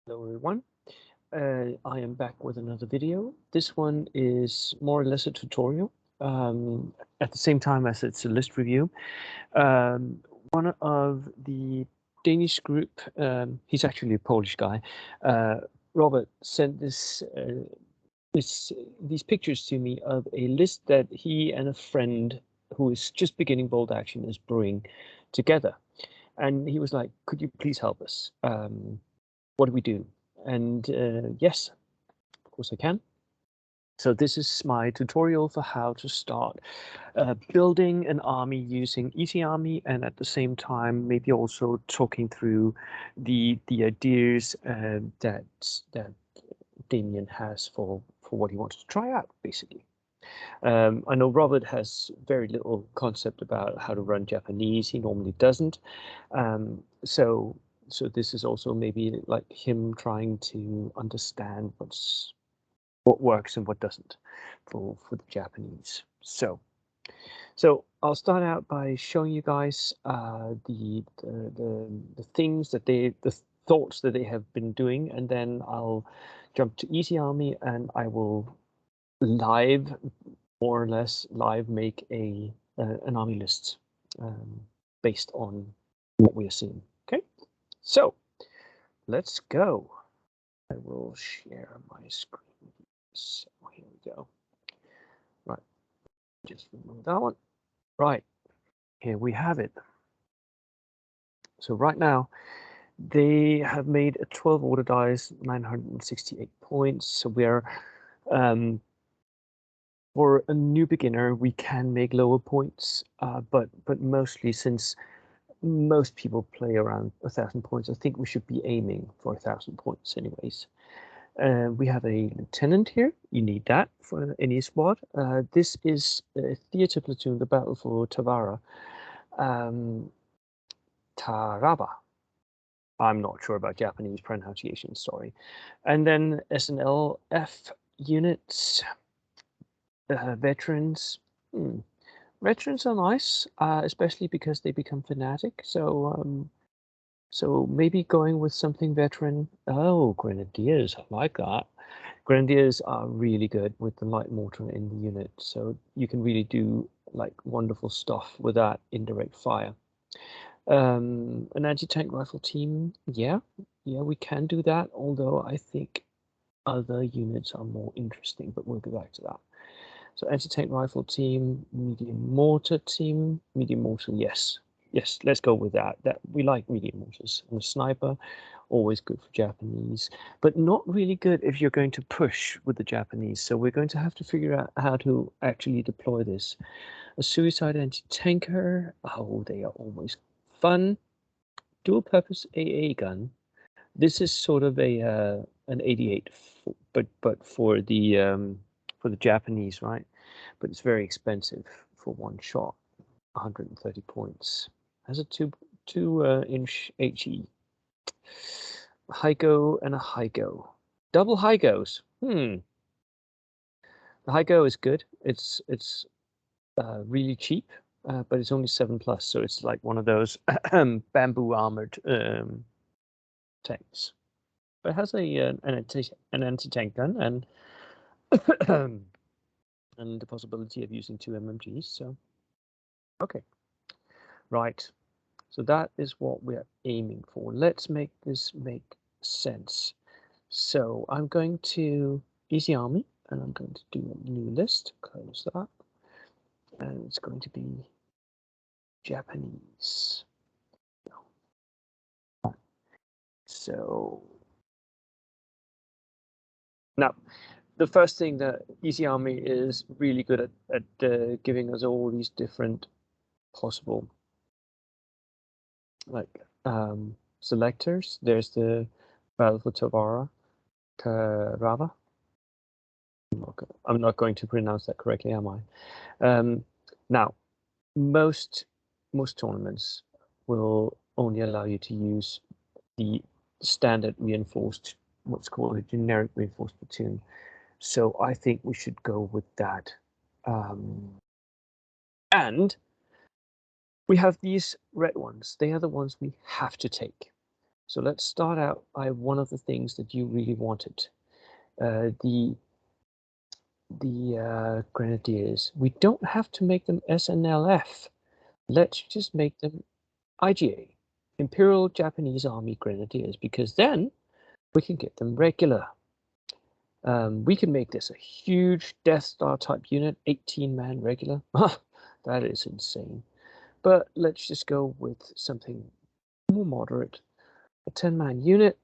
Hello everyone, I am back with another video. This one is more or less a tutorial, at the same time as it's a list review. Um, One of the Danish group, he's actually a Polish guy, uh, Robert sent these pictures to me of a list that he and a friend who is just beginning Bold Action is brewing together. And he was like, could you please help us? What do we do? And yes, of course I can. So this is my tutorial for how to start building an army using Easy Army, and at the same time maybe also talking through the ideas that Damian has for what he wants to try out, basically. I know Robert has very little concept about how to run Japanese. He normally doesn't. So this is also maybe like him trying to understand what works and what doesn't for the Japanese. So I'll start out by showing you guys the things that the thoughts that they have been doing, and then I'll jump to Easy Army and I will live, more or less live, make an army list based on what we are seeing. Okay, so let's go. I will share my screen. So here we go. Right, just remove that one. Right, here we have it. So right now, they have made a 12 order dice, 968 points. So we're for a new beginner, we can make lower points, but mostly, since most people play around 1,000 points, I think we should be aiming for 1,000 points anyways. We have a lieutenant here. You need that for any squad. This is a theater platoon, the battle for Tavara. Taraba. I'm not sure about Japanese pronunciation, sorry. And then SNLF units, veterans. Veterans are nice, especially because they become fanatic. So maybe going with something veteran. Oh, Grenadiers, I like that. Grenadiers are really good with the light mortar in the unit, so you can really do like wonderful stuff with that indirect fire. An anti-tank rifle team, yeah, we can do that. Although I think other units are more interesting, but we'll go back to that. So anti-tank rifle team, medium mortar team, medium mortar, yes. Yes, let's go with that. That we like medium mortars. And a sniper, always good for Japanese, but not really good if you're going to push with the Japanese. So we're going to have to figure out how to actually deploy this. A suicide anti-tanker, oh, they are always fun. Dual purpose AA gun. This is sort of a an 88, but for the Japanese, right? But it's very expensive for one shot. 130 points. Has a two inch HE. Hygo and a Hygo. Double Hygos. The Hygo is good. It's really cheap, but it's only 7+, so it's like one of those bamboo armored tanks. But it has an anti-tank gun and and the possibility of using 2 MMGs. So okay, right. So that is what we're aiming for. Let's make this make sense. So I'm going to Easy Army and I'm going to do a new list. Close that. And it's going to be Japanese. So now, the first thing that Easy Army is really good at giving us all these different possible like selectors. There's the Battle for Tavara, Tarava. I'm not going to pronounce that correctly, am I? Now, most tournaments will only allow you to use the standard reinforced, what's called a generic reinforced platoon. So I think we should go with that. And we have these red ones. They are the ones we have to take. So let's start out by one of the things that you really wanted. The Grenadiers. We don't have to make them SNLF. Let's just make them IGA, Imperial Japanese Army Grenadiers, because then we can get them regular. We can make this a huge Death Star type unit, 18-man regular. That is insane. But let's just go with something more moderate, a 10-man unit,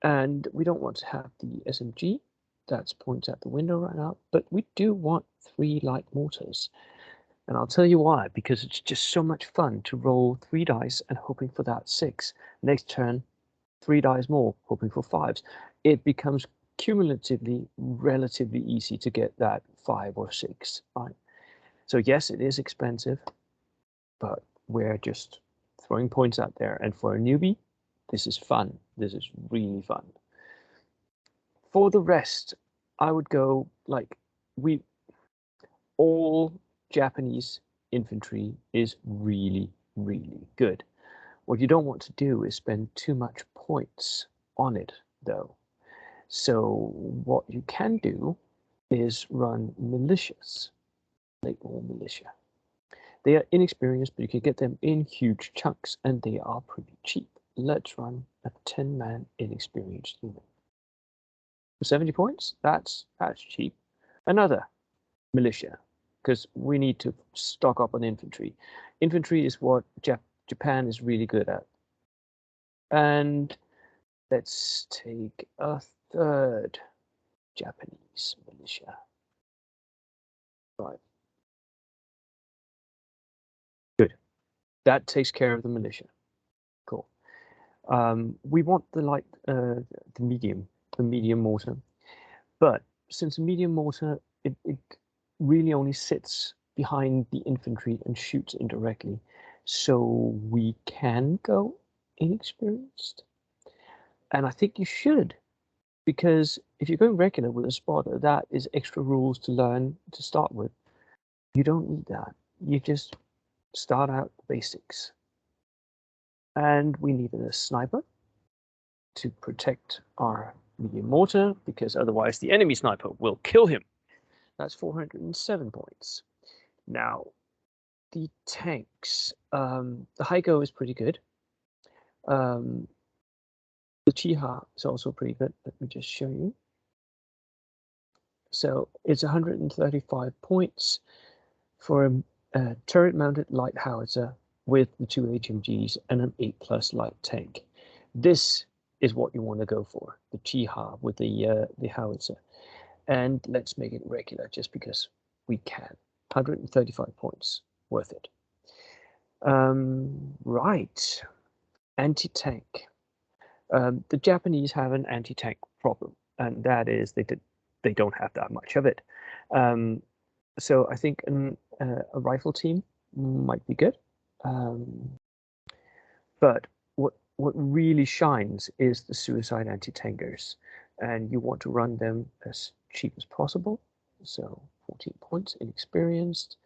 and we don't want to have the SMG. That's points out the window right now, but we do want 3 light mortars. And I'll tell you why, because it's just so much fun to roll 3 dice and hoping for that 6. Next turn, 3 dice more, hoping for 5s. It becomes cumulatively relatively easy to get that 5 or 6, right? So yes, it is expensive, but we're just throwing points out there. And for a newbie, this is fun. This is really fun. For the rest, I would go like all Japanese infantry is really, really good. What you don't want to do is spend too much points on it, though. So what you can do is run militias, late war militia. They are inexperienced, but you can get them in huge chunks, and they are pretty cheap. Let's run a 10-man inexperienced unit. For 70 points, that's cheap. Another militia, because we need to stock up on infantry. Infantry is what Japan is really good at. And let's take a third Japanese militia. Right. Good. That takes care of the militia. Cool. We want the medium mortar. But since a medium mortar, it really only sits behind the infantry and shoots indirectly. So we can go inexperienced. And I think you should, because if you're going regular with a spotter, that is extra rules to learn to start with. You don't need that. You just start out basics. And we needed a sniper to protect our medium mortar, because otherwise the enemy sniper will kill him. That's 407 points. Now, the tanks. The Haigo is pretty good. The Chiha is also pretty good. Let me just show you. So it's 135 points for a turret-mounted light howitzer with the 2 HMGs and an 8+ light tank. This is what you want to go for, the Chiha with the howitzer. And let's make it regular just because we can. 135 points, worth it. Right, anti-tank. The Japanese have an anti-tank problem, and that is they don't have that much of it. So I think a rifle team might be good. But what really shines is the suicide anti-tankers, and you want to run them as cheap as possible. So 14 points, inexperienced.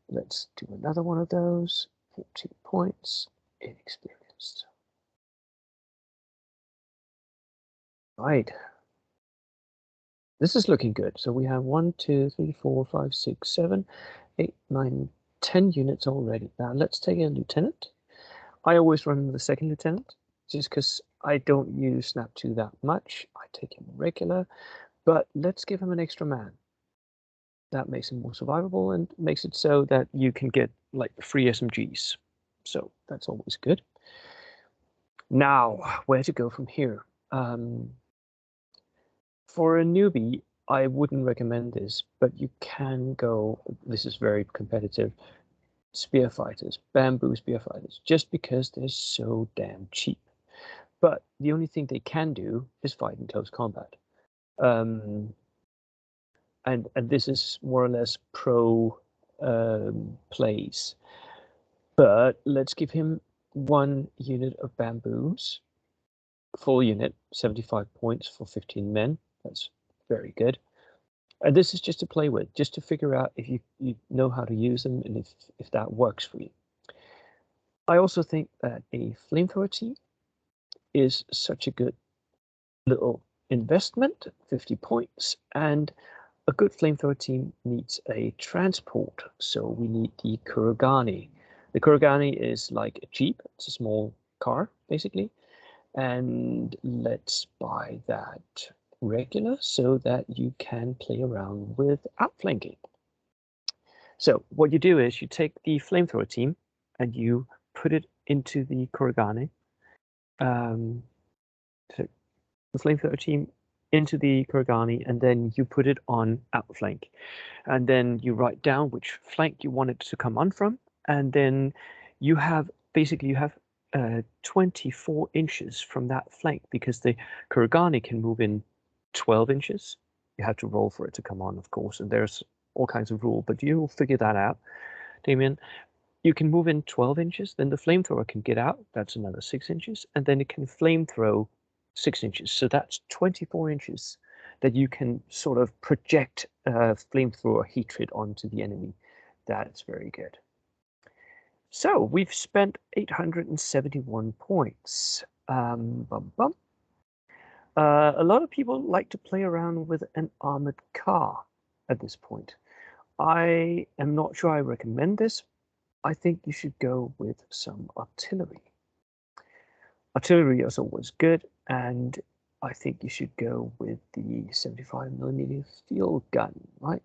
Let's do another one of those. 14 points, inexperienced. Right. This is looking good. So we have 1, 2, 3, 4, 5, 6, 7, 8, 9, 10 units already. Now let's take a lieutenant. I always run the second lieutenant, just because I don't use Snap 2 that much. I take him regular, but let's give him an extra man. That makes him more survivable and makes it so that you can get like free SMGs. So that's always good. Now, where to go from here? For a newbie, I wouldn't recommend this, but you can go, this is very competitive, spear fighters, bamboo spear fighters, just because they're so damn cheap. But the only thing they can do is fight in close combat. And this is more or less pro plays. But let's give him 1 unit of bamboos, full unit, 75 points for 15 men. That's very good. And this is just to play with, just to figure out if you know how to use them and if that works for you. I also think that a flamethrower team is such a good little investment, 50 points, and a good flamethrower team needs a transport, so we need the Kurogane. The Kurogane is like a Jeep, it's a small car, basically, and let's buy that regular so that you can play around with outflanking. So what you do is you take the flamethrower team and you put it into the Kurogane. So the flamethrower team into the Kurogane, and then you put it on outflank. And then you write down which flank you want it to come on from, and then you have 24 inches from that flank, because the Kurogane can move in 12 inches. You have to roll for it to come on, of course, and there's all kinds of rules, but you'll figure that out, Damian. You can move in 12 inches, then the flamethrower can get out, that's another 6 inches, and then it can flamethrow 6 inches. So that's 24 inches that you can sort of project flamethrower hatred onto the enemy. That's very good. So we've spent 871 points. A lot of people like to play around with an armored car at this point. I am not sure I recommend this. I think you should go with some artillery. Artillery is always good, and I think you should go with the 75mm field gun, right?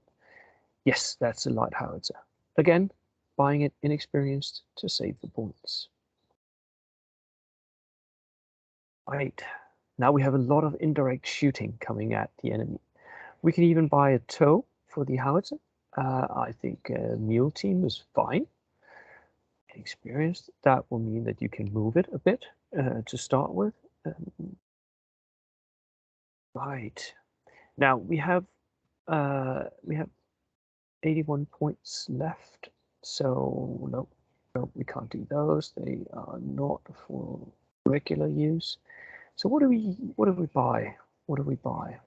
Yes, that's a light howitzer. Again, buying it inexperienced to save the points. Right, now we have a lot of indirect shooting coming at the enemy. We can even buy a tow for the howitzer. I think a mule team is fine. Inexperienced, that will mean that you can move it a bit to start with. Right, now we have 81 points left, so no, we can't do those. They are not for regular use. So what do we buy? What do we buy?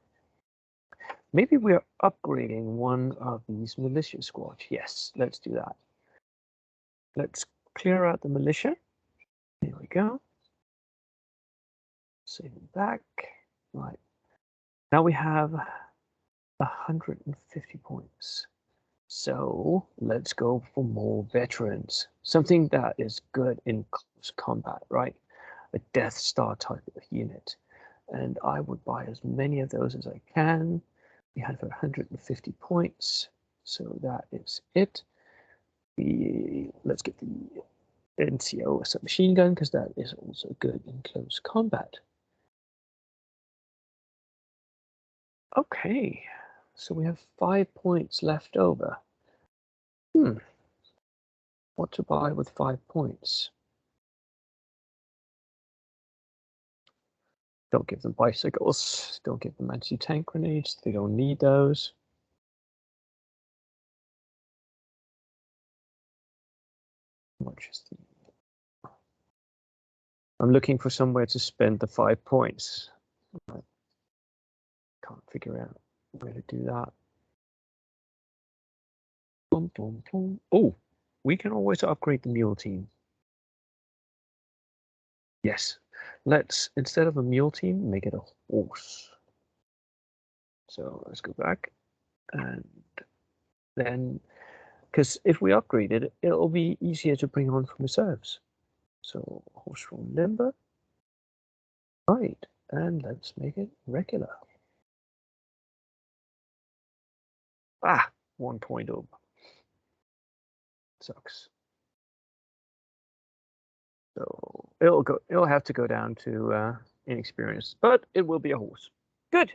Maybe we're upgrading one of these militia squads. Yes, let's do that. Let's clear out the militia. There we go. Save it back. Right. Now we have 150 points. So let's go for more veterans. Something that is good in close combat, right? A Death Star type of unit. And I would buy as many of those as I can. We have 150 points. So that is it. Let's get the NCO submachine gun, because that is also good in close combat. Okay, so we have 5 points left over. What to buy with 5 points? Don't give them bicycles. Don't give them anti-tank grenades. They don't need those. How much is the... I'm looking for somewhere to spend the 5 points. Can't figure out where to do that. Boom, boom, boom. Oh, we can always upgrade the mule team. Yes, let's, instead of a mule team, make it a horse. So let's go back, and then, because if we upgrade it, it'll be easier to bring on from reserves. So horse from limber. Right, and let's make it regular. Ah, 1 point over. Sucks. So it'll have to go down to inexperienced, but it will be a horse. Good.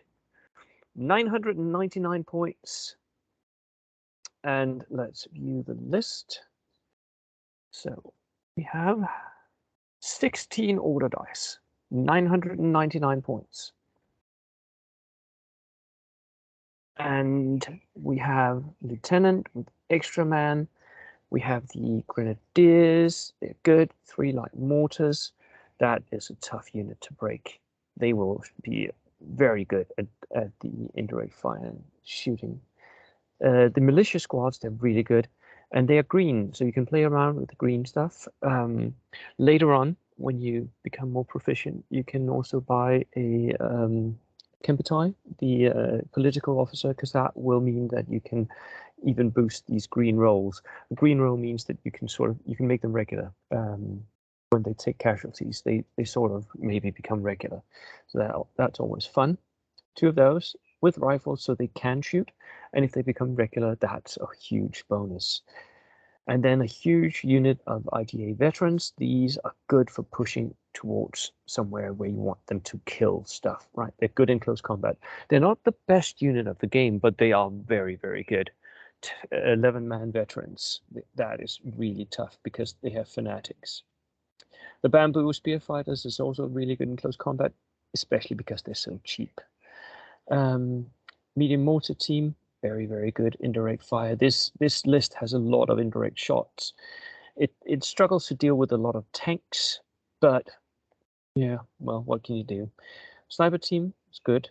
999 points. And let's view the list. So we have 16 order dice, 999 points. And we have lieutenant with extra man. We have the Grenadiers. They're good. 3 light mortars. That is a tough unit to break. They will be very good at the indirect fire and shooting. The militia squads, they're really good. And they are green, so you can play around with the green stuff. Later on, when you become more proficient, you can also buy a Kempetai, the political officer, because that will mean that you can even boost these green rolls. A green roll means that you can make them regular. When they take casualties, they sort of maybe become regular. So that's always fun. 2 of those with rifles so they can shoot, and if they become regular, that's a huge bonus. And then a huge unit of ITA veterans. These are good for pushing towards somewhere where you want them to kill stuff, right? They're good in close combat. They're not the best unit of the game, but they are very, very good. 11-man veterans. That is really tough because they have fanatics. The bamboo spear fighters is also really good in close combat, especially because they're so cheap. Medium mortar team, very, very good indirect fire. This list has a lot of indirect shots. It struggles to deal with a lot of tanks, but yeah, well, what can you do? Sniper team is good.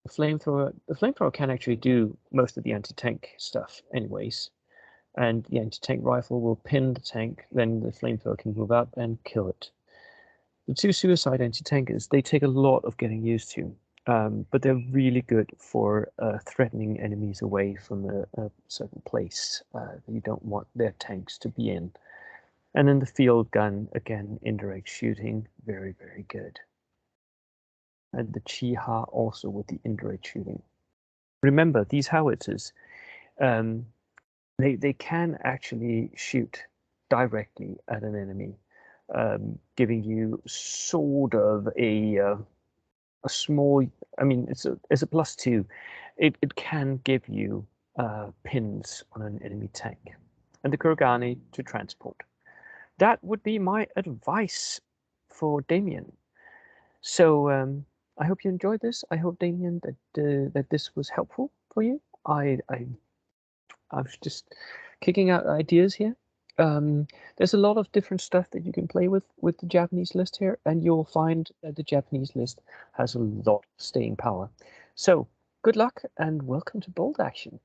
The flamethrower can actually do most of the anti-tank stuff anyways. And the anti-tank rifle will pin the tank, then the flamethrower can move up and kill it. The 2 suicide anti-tankers, they take a lot of getting used to, but they're really good for threatening enemies away from a certain place that you don't want their tanks to be in. And then the field gun, again, indirect shooting, very, very good. And the Chiha also with the indirect shooting. Remember, these howitzers, they can actually shoot directly at an enemy, giving you sort of a small. I mean, it's a +2. It can give you pins on an enemy tank, and the Kurgani to transport. That would be my advice for Damian. So I hope you enjoyed this. I hope, Damian, that this was helpful for you. I was just kicking out ideas here. There's a lot of different stuff that you can play with the Japanese list here, and you'll find that the Japanese list has a lot of staying power. So good luck and welcome to Bold Action.